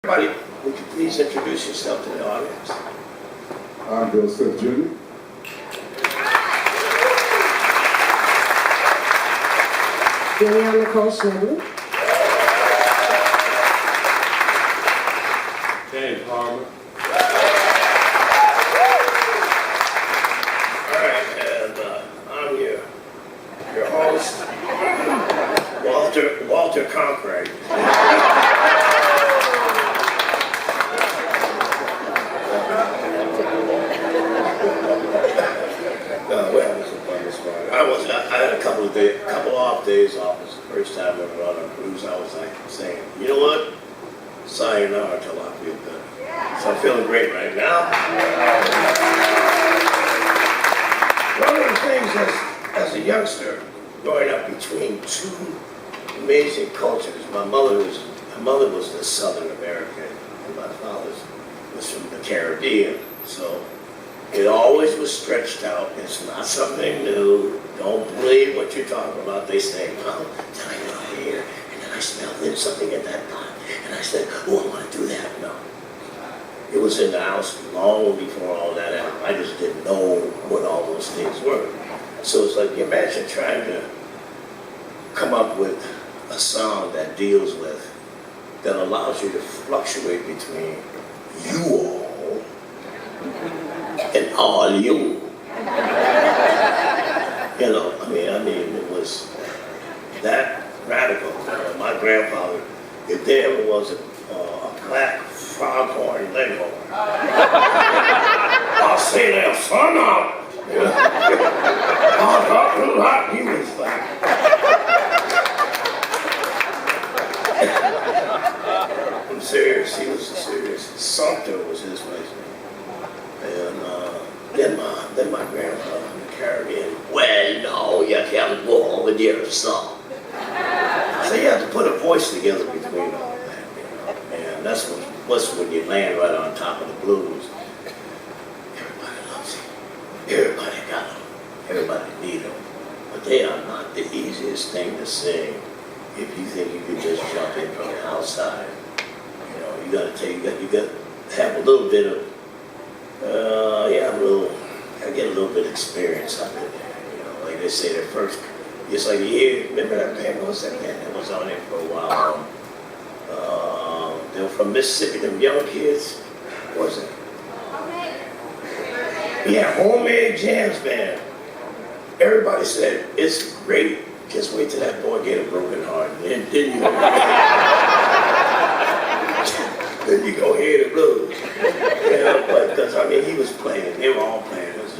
Everybody, would you please introduce yourself to the audience? I'm Bill Smith Jr. Danielle Nicole Schnebelen. James Harman. All right, and I'm your host, Walter Conkright. I had a couple off days off. It was the first time I ever on a cruise. I was like saying, you know what? Sayonara till I feel better. So I'm feeling great right now. One of the things as a youngster, growing up between two amazing cultures, my mother was the Southern American, and my father was from the Caribbean. So it always was stretched out. It's not something new. Don't believe what you're talking about. They say, well, then I got here, and then I smelled something at that pot, and I said, oh, I want to do that. No. It was in the house long before all that happened. I just didn't know what all those things were. So it's like, imagine trying to come up with a song that deals with, that allows you to fluctuate between you all and all you. You know, I mean, it was that radical. My grandfather, if there ever was a black foghorn leghorn, I'll say that, son out. He was like, I'm serious, he was serious. Sumter was his place. And then my grandfather in the Caribbean, well, no, you can't go over there, son. So you have to put a voice together between all that, you know. And that's what's when you land right on top of the blues. Everybody loves you. Everybody got them. Everybody need them. But they are not the easiest thing to sing if you think you can just jump in from the outside. You know, you got to have a little bit of I get a little bit of experience out of it. You know, like they say, the first, it's like, yeah, remember that band? What was that band that was on there for a while? They were from Mississippi, them young kids. What was it? Yeah, Homemade Jams Band. Everybody said, it's great. Just wait till that boy get a broken heart. And then you go hear the blues. Yeah, but because he was playing, they were all playing. It was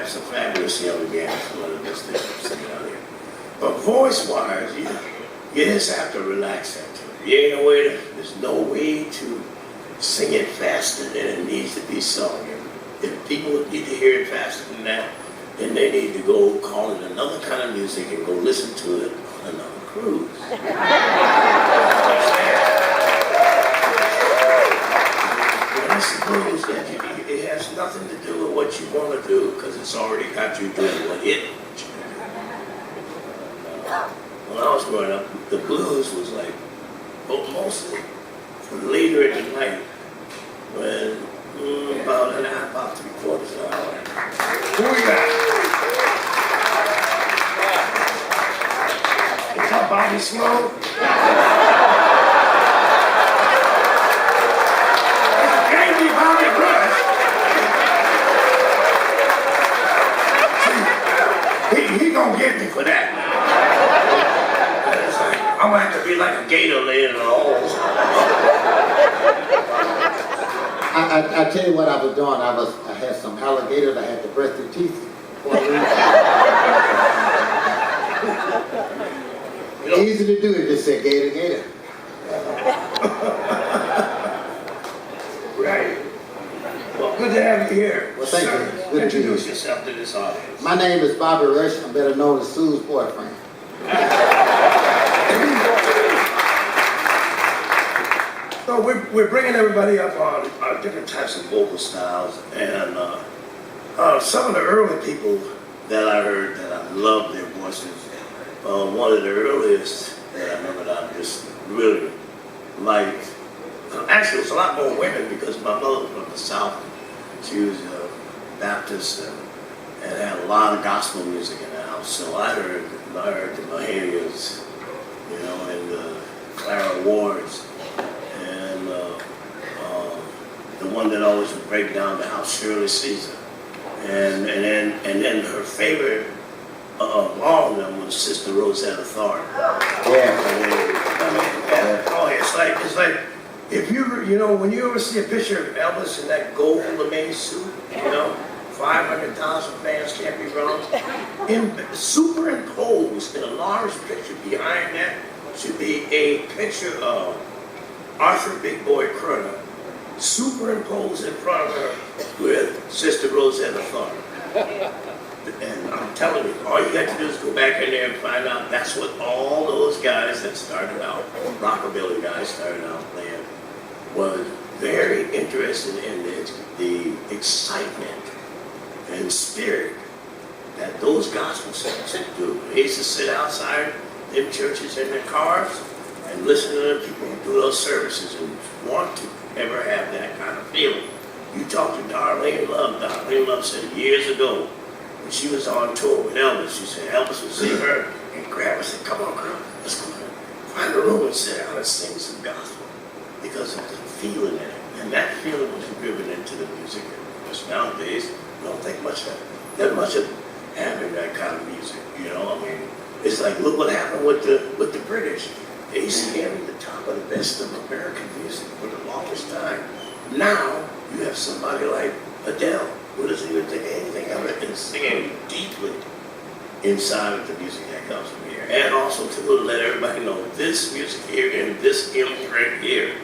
some fabulous young bands, one of the best things I've seen out here. But voice-wise, you just have to relax into it. There's no way to sing it faster than it needs to be sung. If people need to hear it faster than that, then they need to go call it another kind of music and go listen to it on another cruise. It has nothing to do with what you want to do because it's already got you doing what it wants you to do. When I was growing up, the blues was like, mostly later in the night when about 3/4 an hour. Who we got? Is that Bobby Slow? He gonna get me for that. I'm gonna have to be like a gator laying in the holes. I tell you what I was doing. I had some alligators. I had to brush their teeth. Easy to do it. Just say gator, gator. Right. Well, good to have you here. Well, thank you. Good Introduce yourself to this audience. My name is Bobby Rush. I'm better known as Sue's boyfriend. So we're bringing everybody up on different types of vocal styles, and some of the early people that I heard that I loved their voices. One of the earliest that I remember that I just really liked. Actually, actually, it was a lot more women because my mother was from the South. She was Baptist and had a lot of gospel music in the house. So I heard the Mahalias, you know, and the Clara Wards, and the one that always would break down the house, Shirley Caesar, and then her favorite of all of them was Sister Rosetta Tharpe. Yeah. It's like if you know, when you ever see a picture of Elvis in that gold lame suit, you know, 500,000 fans can't be wrong. Superimposed in a large picture behind that should be a picture of Arthur Big Boy Kerner, superimposed in front of her with Sister Rosetta Tharpe. And I'm telling you, all you got to do is go back in there and find out that's what all those guys that started out, rockabilly guys started out playing, was very interested in the excitement and spirit that those gospel singers do. They used to sit outside in churches in their cars and listen to the people who do those services and want to ever have that kind of feeling. You talk to Darlene Love. Darlene Love said years ago, when she was on tour with Elvis, she said Elvis would see her and grab her and say, "Come on, girl, let's go find a room and sit down and sing some gospel," because of the feeling in it. And that feeling was driven into the music. Because nowadays, I don't think much of having that kind of music. You know, I mean, it's like, look what happened with the British. They used to carry the top of the best of American music for the longest time. Now you have somebody like Adele, who doesn't even think anything of it, and singing deeply inside of the music that comes from here. And also to let everybody know this music here and this imprint here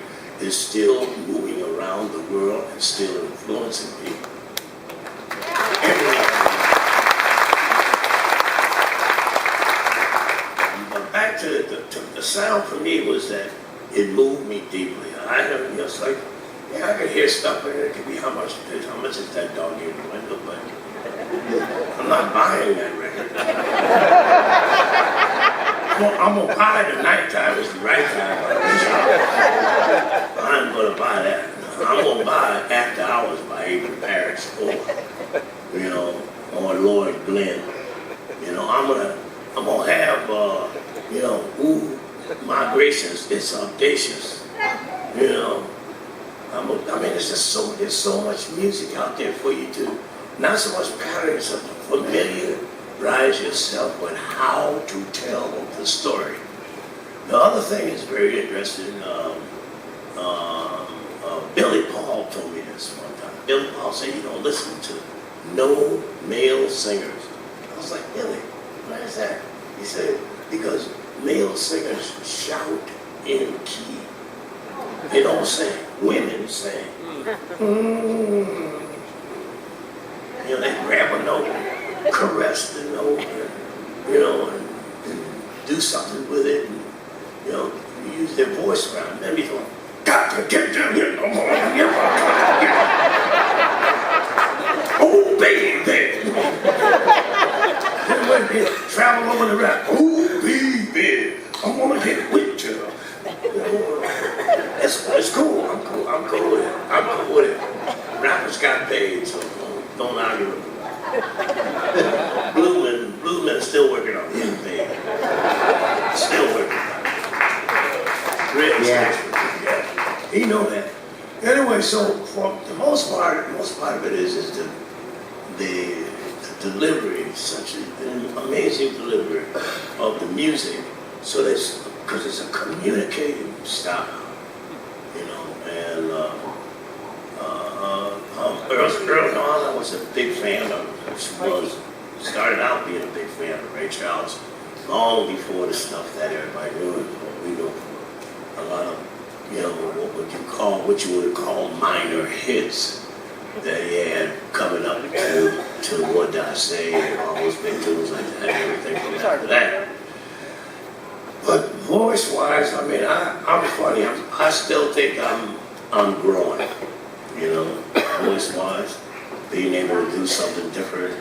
is still moving around the world and still influencing people. But back to the sound for me was that it moved me deeply. I heard just like, yeah, I could hear stuff, but it could be how much is that dog in the window, but I'm not buying that record. I'm gonna buy it at nighttime, it's the right time. I'm gonna buy that. I'm gonna buy After Hours by Avery Parrish, or, you know, or Lloyd Glenn. You know, I'm gonna have, you know, Ooh, My Gracious, It's Audacious. You know, I mean, there's so much music out there for you to, not so much patterns of familiarize yourself with how to tell the story. The other thing is very interesting. Billy Paul told me this one time. Billy Paul said, you don't listen to no male singers. I was like, Billy, why is that? He said, because male singers shout in key. They don't sing. Women sing. You know, they grab a note, caress the note, you know, and do something with it. And, you know, use their voice around. Then you go, got to get down here. Oh, baby. Then when they travel over the rap, oh, baby, I want to get with you. It's cool. I'm cool with it. Rappers got paid, so don't argue with me. Blue Man is still working on getting paid. Still working on it. Yeah. He know that. Anyway, so for the most part of it is the delivery, such an amazing delivery of the music. So that's because it's a communicating style, you know. And early on, I was a big fan of. Started out being a big fan of Ray Charles long before the stuff that everybody knew. We know a lot of, you know, what you would call minor hits that he had coming up to What Did I Say and all those big tunes like that and everything from after that. But voice-wise, I mean, I'm funny. I still think I'm growing, you know, voice-wise, being able to do something different.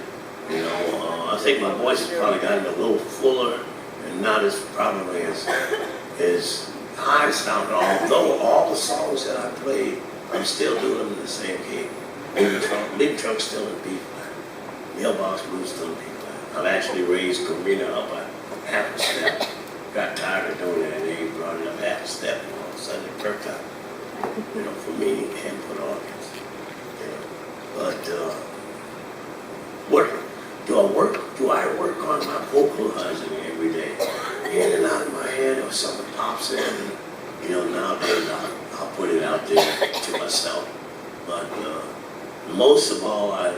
You know, I think my voice has probably gotten a little fuller and not as probably as I sound, although all the songs that I played, I'm still doing them in the same key. Lead trunk's still in B flat. Mailbox blues still in B flat. I've actually raised Karina up a half a step. Got tired of doing that, and they brought it up half a step, and all of a sudden it perked up. For me and for the audience. But work. Do I work on my vocalizing every day? In and out of my head, or something pops in, and nowadays I'll put it out there to myself. But most of all, I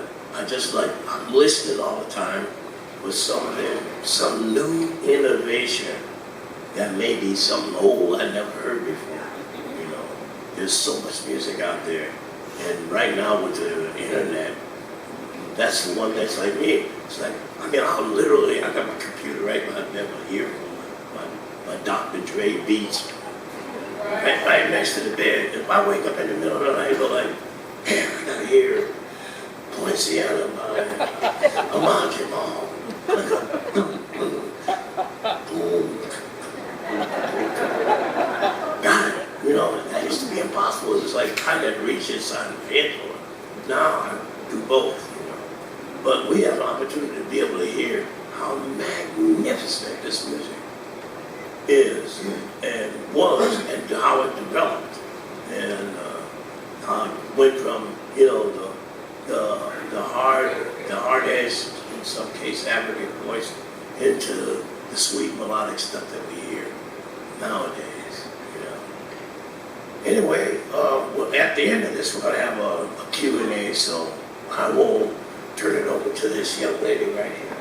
just I'm listening all the time with some new innovation that may be something old I never heard before. There's so much music out there, and right now with the internet, that's the one that's like me. It's like, I got my computer right behind my ear, my Dr. Dre beats right next to the bed. If I wake up in the middle of the night, I go like, man, I gotta hear Poinciana by Harman. Got it. That used to be impossible. It was like I could reach inside of my head. Now I do both. But we have an opportunity to be able to hear how magnificent this music is and was, and how it developed, and how it went from the hard edge, in some case African voice, into the sweet melodic stuff that we hear nowadays. Anyway, at the end of this, we're going to have a Q&A, so I will turn it over to this young lady right here.